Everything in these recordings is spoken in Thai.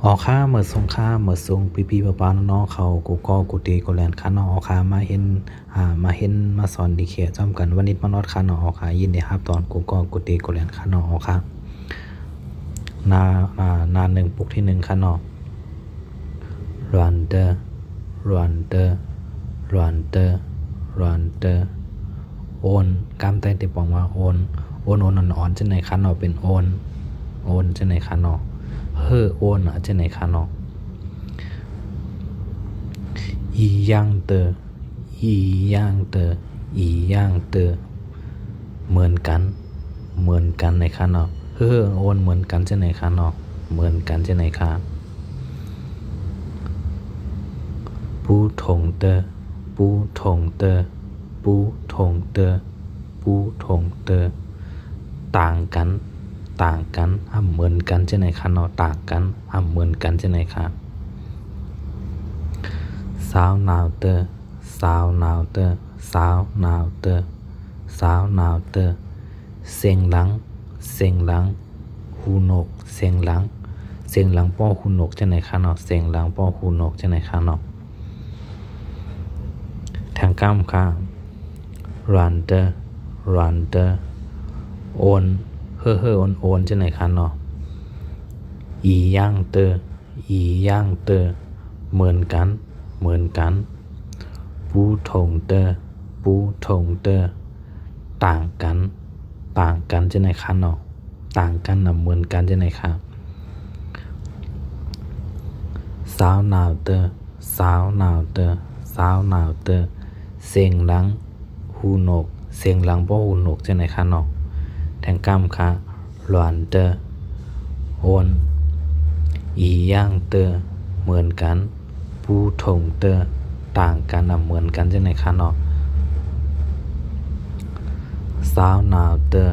ออค่าเมื่อทรงค่าเมื่อทรงพี่ๆป้าๆน้องๆเขากูก็กูตีกูแลนค่าน้องออค่ามาเห็นมาสอนดีเคจ้อมกันวันนี้มานอดค่าน้องออค่ายินดีครับตอนกูก็กูตีกูแลนค่าน้องออค่านาหนึ่งปุกที่หนึ่งค่าน้อง Rwanda Rwanda Rwanda Rwanda โอนกามใต้ติปองว่าโอนอ่อนๆจะไหนค่าน้องเป็นโอนจะไหนค่าน้องเฮ้อโอนอ่ะจะไหนคะน้องอีย่างเตอเหมือนกันในคะน้องเฮ้อโอนเหมือนกันจะไหนคะน้องเหมือนกันจะไหนคะปูถงเตอต่างกันเหมือนกันจะไหนคะเนาะต่างกันเหมือนกันจะไหนคะสาวนาวเตอเสียงหลังหูนกเสียงหลังป้อหูนกจะไหนคะเนาะเสียงหลังป้อหูนกจะไหนคะเนาะทางก้ามค่ะรันเดอร์โอนเฮ้อโอนจะไหนคะเนาะอีย่างเตอเหมือนกันปูถงเตอต่างกันจะไหนคะเนาะต่างกันเหมือนกันจะไหนคะสาวนาวเตอเสียงหลังหูนกเสียงหลังป้อหูนกจะไหนคะเนาะแทงก้ามค่ะหลวนเตอโอนอีย่างเตอเหมือนกันปูถงเตอต่างกันเหมือนกันจะไหนคะเนาะสาวนาวเตอ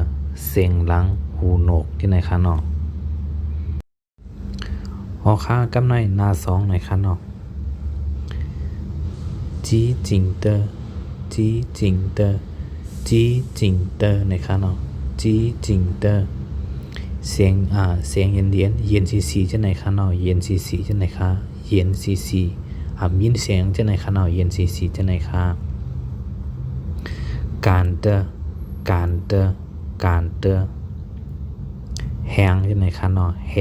เสียงหลังหูนกที่ไหนคะเนาะออค่ากำไนนาสองไหนคะเนาะจีจิงเตอไหนคะเนาะจีจิงเตอเสียงเย็นซีจะไหนคะเนาะเย็นซีจะไหนคะเย็นซีมินเสียงจะไหนคะเนาะเย็นซีจะไหนคะการเตอแหงจะไหนคะเนาะแห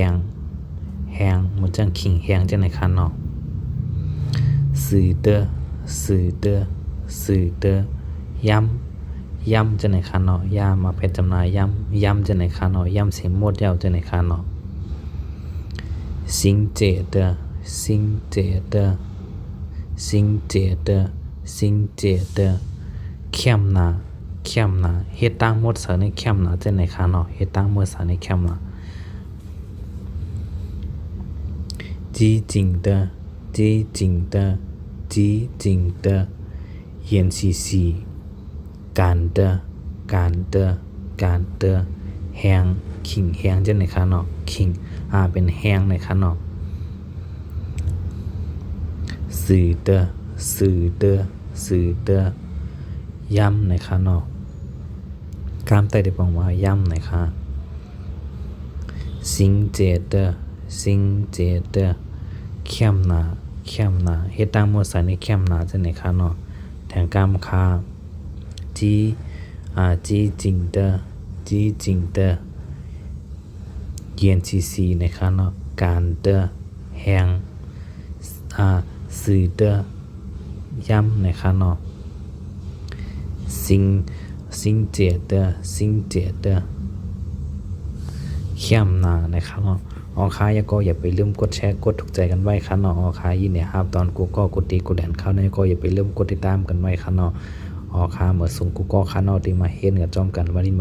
งมันจังขิงแหงจะไหนคะเนาะสื่อเตอย้ำจะไหนคะเนาะย่ามาเพชรจำนายย้ำจะไหนคะเนาะย้ำเสียงหมดยาวจะไหนคะเนาะสิงเจเตอเข้มนาเฮ็ดตั้งหมดสาในเข้มนาจะไหนคะเนาะเฮ็ดตั้งหมดสาในเข้มนาจีจิงเตอเย็นซีการเตอแหงขิงแหงจะไหนคะเนาะขิงเป็นแหงไหนคะเนาะสื่อเตอย้ำไหนคะเนาะกามใต้ได้บอกว่าย้ำไหนคะสิงเจเตอเข้มนาเฮ็ดตั้งหมดใส่ในเข้มนาจะไหนคะเนาะแทงกามคาจีจิงเตอเย็นซีนะคะเนาะการเตอแหงสื่อเตอย้ำนะคะเนาะสิงเจเตอเข้มนานะคะเนาะออค้าอย่าไปลืมกดแชร์กดถูกใจกันไว้ค่ะเนาะออค้ายินเนี่ยครับตอนกูก็กดตีกูแดนเข้าเนี่ยก็อย่าไปลืมกดติดตามกันไว้ค่ะเนาะออค้าเมื่อส่งกูก็ค่ะเนาะที่มาเฮ็ดกับจอมกันวันนี้